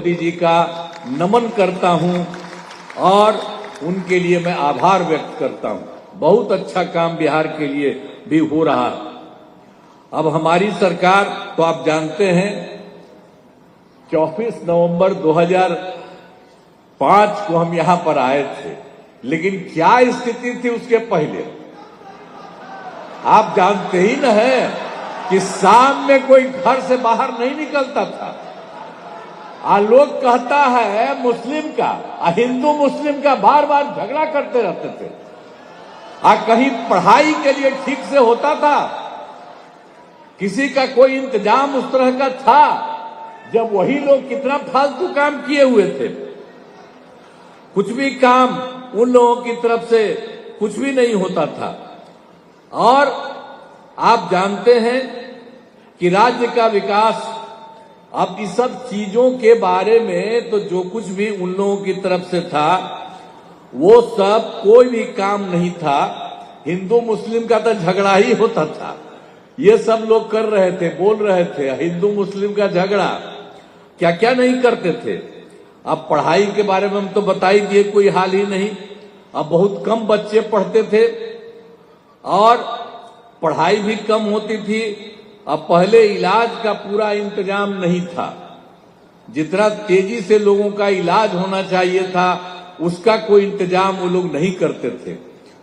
मोदी जी का नमन करता हूं और उनके लिए मैं आभार व्यक्त करता हूं। बहुत अच्छा काम बिहार के लिए भी हो रहा है। अब हमारी सरकार, तो आप जानते हैं 24 नवंबर 2005 को हम यहां पर आए थे, लेकिन क्या स्थिति थी उसके पहले आप जानते ही न है कि शाम में कोई घर से बाहर नहीं निकलता था। लोग कहता है मुस्लिम का हिंदू मुस्लिम का बार बार झगड़ा करते रहते थे। कहीं पढ़ाई के लिए ठीक से होता था, किसी का कोई इंतजाम उस तरह का था, जब वही लोग कितना फालतू काम किए हुए थे। कुछ भी काम उन लोगों की तरफ से कुछ भी नहीं होता था। और आप जानते हैं कि राज्य का विकास, अब इस सब चीजों के बारे में तो जो कुछ भी उन लोगों की तरफ से था वो सब कोई भी काम नहीं था। हिंदू मुस्लिम का तो झगड़ा ही होता था। ये सब लोग कर रहे थे, बोल रहे थे हिंदू मुस्लिम का झगड़ा, क्या क्या नहीं करते थे। अब पढ़ाई के बारे में हम तो बता ही दिए, कोई हाल ही नहीं। अब बहुत कम बच्चे पढ़ते थे और पढ़ाई भी कम होती थी। अब पहले इलाज का पूरा इंतजाम नहीं था, जितना तेजी से लोगों का इलाज होना चाहिए था उसका कोई इंतजाम वो लोग नहीं करते थे।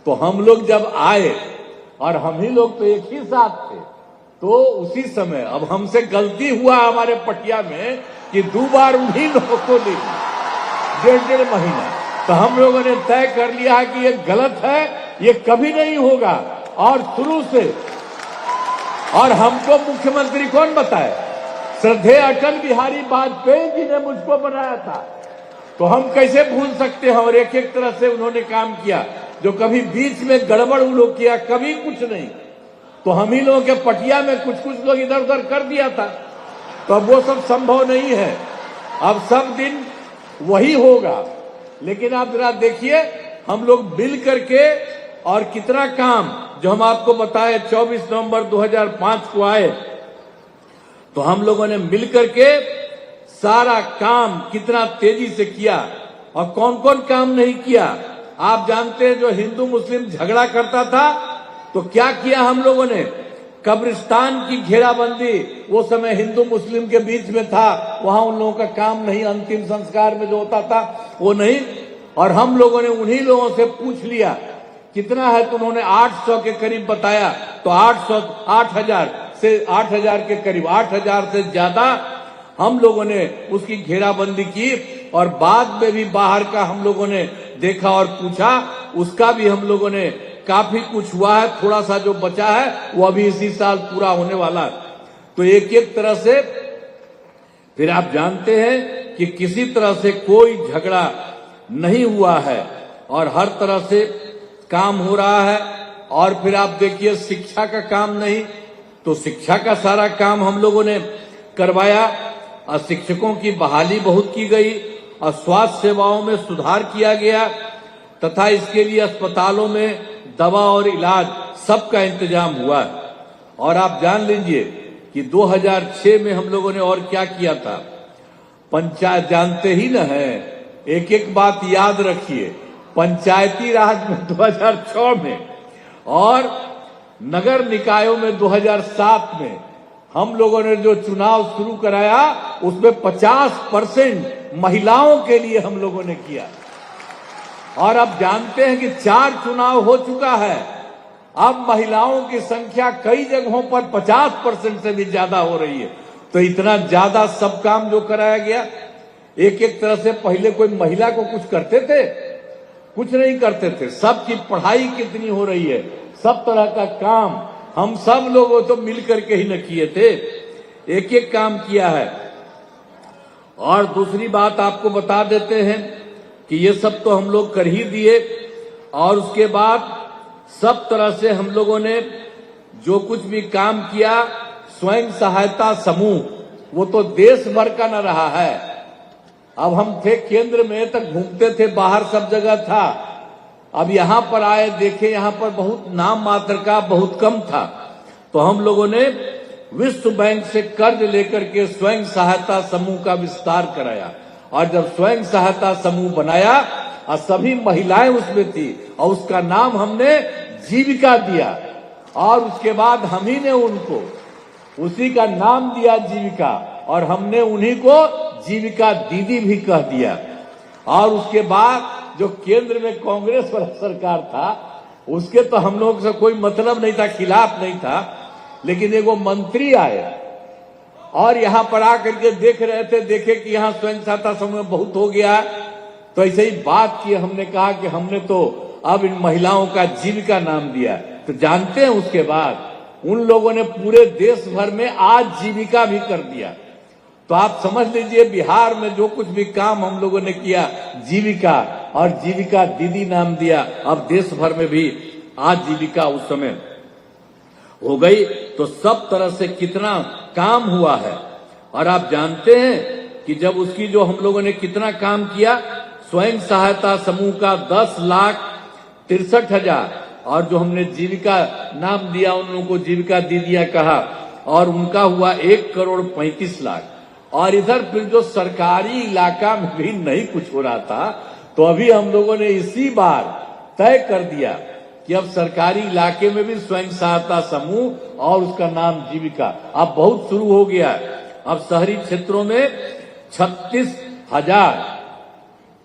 तो हम लोग जब आए, और हम ही लोग तो एक ही साथ थे, तो उसी समय अब हमसे गलती हुआ हमारे पटिया में कि 2 बार उन्हीं लोगों को ली 1.5 महीना। तो हम लोगों ने तय कर लिया कि ये गलत है, ये कभी नहीं होगा। और शुरू से, और हमको मुख्यमंत्री कौन बताए? श्रद्धेय अटल बिहारी वाजपेयी जी ने मुझको बनाया था, तो हम कैसे भूल सकते हैं। और एक एक तरह से उन्होंने काम किया, जो कभी बीच में गड़बड़ उन लोग किया, कभी कुछ नहीं। तो हम ही लोगों के पटिया में कुछ कुछ लोग इधर उधर कर दिया था, तो अब वो सब संभव नहीं है। अब सब दिन वही होगा। लेकिन आप जरा देखिए, हम लोग मिल करके, और कितना काम जो हम आपको बताए 24 नवंबर 2005 को आए, तो हम लोगों ने मिल करके सारा काम कितना तेजी से किया। और कौन कौन काम नहीं किया आप जानते हैं। जो हिंदू मुस्लिम झगड़ा करता था तो क्या किया हम लोगों ने? कब्रिस्तान की घेराबंदी, वो समय हिंदू मुस्लिम के बीच में था, वहां उन लोगों का काम नहीं, अंतिम संस्कार में जो होता था वो नहीं। और हम लोगों ने उन्हीं लोगों से पूछ लिया कितना है, तो उन्होंने 800 के करीब बताया। तो 8,000 के करीब, 8,000 से ज्यादा हम लोगों ने उसकी घेराबंदी की। और बाद में भी बाहर का हम लोगों ने देखा और पूछा, उसका भी हम लोगों ने काफी कुछ हुआ है। थोड़ा सा जो बचा है वो अभी इसी साल पूरा होने वाला है। तो एक एक तरह से फिर आप जानते हैं कि किसी तरह से कोई झगड़ा नहीं हुआ है और हर तरह से काम हो रहा है। और फिर आप देखिए शिक्षा का काम नहीं, तो शिक्षा का सारा काम हम लोगों ने करवाया। और शिक्षकों की बहाली बहुत की गई और स्वास्थ्य सेवाओं में सुधार किया गया, तथा इसके लिए अस्पतालों में दवा और इलाज सबका इंतजाम हुआ। और आप जान लीजिए कि 2006 में हम लोगों ने और क्या किया था। पंचायत जानते ही न है, एक एक बात याद रखिए। पंचायती राज में 2006 में और नगर निकायों में 2007 में हम लोगों ने जो चुनाव शुरू कराया, उसमें 50% महिलाओं के लिए हम लोगों ने किया। और अब जानते हैं कि 4 चुनाव हो चुका है, अब महिलाओं की संख्या कई जगहों पर 50% से भी ज्यादा हो रही है। तो इतना ज्यादा सब काम जो कराया गया, एक एक तरह से पहले कोई महिला को कुछ करते थे? कुछ नहीं करते थे। सबकी पढ़ाई कितनी हो रही है, सब तरह का काम हम सब लोगों तो मिलकर के ही न किए थे, एक एक काम किया है। और दूसरी बात आपको बता देते हैं कि ये सब तो हम लोग कर ही दिए। और उसके बाद सब तरह से हम लोगों ने जो कुछ भी काम किया, स्वयं सहायता समूह, वो तो देश भर का न रहा है। अब हम थे केंद्र में, तक घूमते थे, बाहर सब जगह था। अब यहां पर आए, देखे यहां पर बहुत नाम मात्र का, बहुत कम था। तो हम लोगों ने विश्व बैंक से कर्ज लेकर के स्वयं सहायता समूह का विस्तार कराया। और जब स्वयं सहायता समूह बनाया और सभी महिलाएं उसमें थी और उसका नाम हमने जीविका दिया और उसके बाद हम ही ने उनको उसी का नाम दिया जीविका और हमने उन्हीं को जीविका दीदी भी कह दिया। और उसके बाद जो केंद्र में कांग्रेस वाला सरकार था उसके तो हम लोग से कोई मतलब नहीं था, खिलाफ नहीं था, लेकिन एगो मंत्री आए और यहाँ पर आकर के देख रहे थे, देखे कि यहाँ स्वयं सहायता समूह बहुत हो गया, तो ऐसे ही बात की। हमने कहा कि हमने तो अब इन महिलाओं का जीविका नाम दिया। तो जानते हैं उसके बाद उन लोगों ने पूरे देश भर में आज जीविका भी कर दिया। तो आप समझ लीजिए बिहार में जो कुछ भी काम हम लोगों ने किया जीविका और जीविका दीदी नाम दिया, अब देश भर में भी आज जीविका उस समय हो गई। तो सब तरह से कितना काम हुआ है। और आप जानते हैं कि जब उसकी जो हम लोगों ने कितना काम किया, स्वयं सहायता समूह का 10,63,000 और जो हमने जीविका नाम दिया उन लोगों को जीविका दीदियां कहा और उनका हुआ 1,35,00,000। और इधर फिर जो सरकारी इलाका में भी नहीं कुछ हो रहा था, तो अभी हम लोगों ने इसी बार तय कर दिया कि अब सरकारी इलाके में भी स्वयं सहायता समूह और उसका नाम जीविका अब बहुत शुरू हो गया है। अब शहरी क्षेत्रों में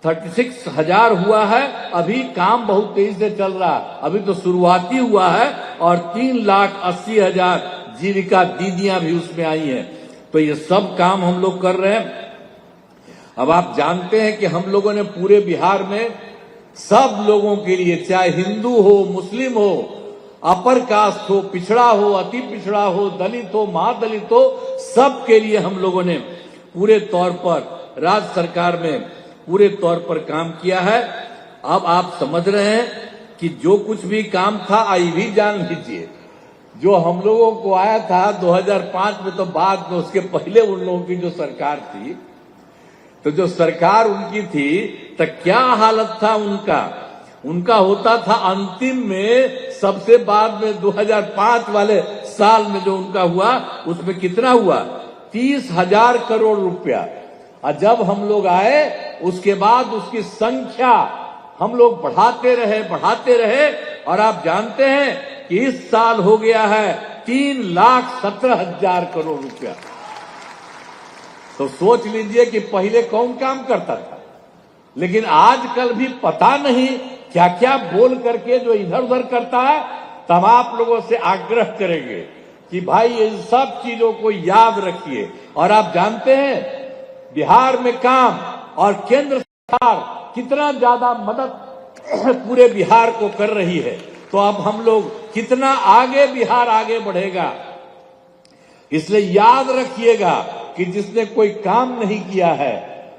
36,000 हुआ है। अभी काम बहुत तेजी से चल रहा है, अभी तो शुरुआती हुआ है और 3,80,000 जीविका दीदियां भी उसमें आई हैं। तो ये सब काम हम लोग कर रहे हैं। अब आप जानते हैं कि हम लोगों ने पूरे बिहार में सब लोगों के लिए, चाहे हिंदू हो, मुस्लिम हो, अपर कास्ट हो, पिछड़ा हो, अति पिछड़ा हो, दलित हो, महादलित हो, सब के लिए हम लोगों ने पूरे तौर पर राज्य सरकार में पूरे तौर पर काम किया है। अब आप समझ रहे हैं कि जो कुछ भी काम था, आई भी जान लीजिए, जो हम लोगों को आया था 2005 में, तो बाद में उसके पहले उन लोगों की जो सरकार थी, तो जो सरकार उनकी थी तो क्या हालत था उनका होता था अंतिम में, सबसे बाद में 2005 वाले साल में जो उनका हुआ उसमें कितना हुआ, 30,000 करोड़ रुपया। और जब हम लोग आए उसके बाद उसकी संख्या हम लोग बढ़ाते रहे और आप जानते हैं कि इस साल हो गया है 3,17,000 करोड़ रुपया। तो सोच लीजिए कि पहले कौन काम करता था, लेकिन आजकल भी पता नहीं क्या क्या बोल करके जो इधर उधर करता है। तब आप लोगों से आग्रह करेंगे कि भाई इन सब चीजों को याद रखिए। और आप जानते हैं बिहार में काम और केंद्र सरकार कितना ज्यादा मदद पूरे बिहार को कर रही है, तो अब हम लोग कितना आगे बिहार आगे बढ़ेगा। इसलिए याद रखिएगा कि जिसने कोई काम नहीं किया है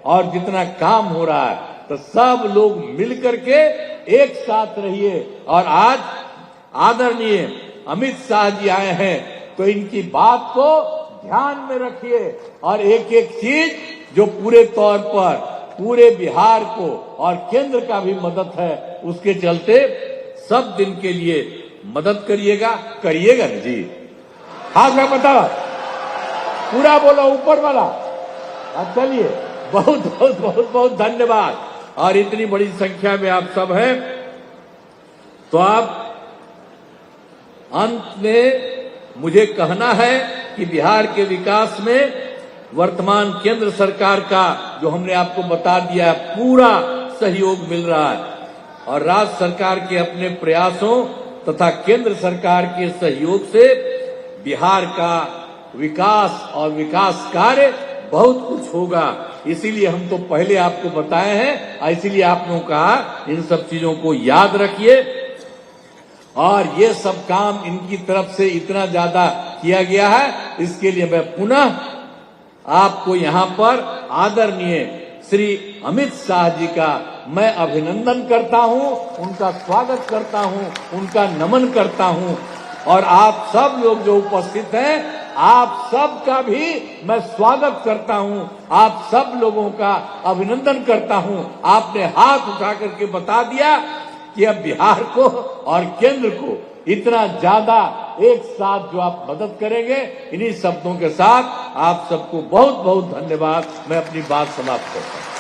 और जितना काम हो रहा है, तो सब लोग मिलकर के एक साथ रहिए। और आज आदरणीय अमित शाह जी आए हैं, तो इनकी बात को ध्यान में रखिए और एक एक चीज जो पूरे तौर पर पूरे बिहार को और केंद्र का भी मदद है, उसके चलते सब दिन के लिए मदद करिएगा ना जी। हाथ में बताओ, पूरा बोलो ऊपर वाला। चलिए, बहुत बहुत बहुत बहुत धन्यवाद। और इतनी बड़ी संख्या में आप सब हैं, तो आप अंत में मुझे कहना है कि बिहार के विकास में वर्तमान केंद्र सरकार का, जो हमने आपको बता दिया, पूरा सहयोग मिल रहा है। और राज्य सरकार के अपने प्रयासों तथा केंद्र सरकार के सहयोग से बिहार का विकास और विकास कार्य बहुत कुछ होगा। इसीलिए हम तो पहले आपको बताए हैं, इसीलिए आप लोगों को कहा इन सब चीजों को याद रखिए। और ये सब काम इनकी तरफ से इतना ज्यादा किया गया है, इसके लिए मैं पुनः आपको यहाँ पर आदरणीय श्री अमित शाह जी का मैं अभिनंदन करता हूँ, उनका स्वागत करता हूँ, उनका नमन करता हूँ। और आप सब लोग जो उपस्थित हैं, आप सब का भी मैं स्वागत करता हूँ, आप सब लोगों का अभिनंदन करता हूँ। आपने हाथ उठा करके बता दिया कि अब बिहार को और केंद्र को इतना ज्यादा एक साथ जो आप मदद करेंगे। इन्हीं शब्दों के साथ आप सबको बहुत बहुत धन्यवाद। मैं अपनी बात समाप्त करता हूँ।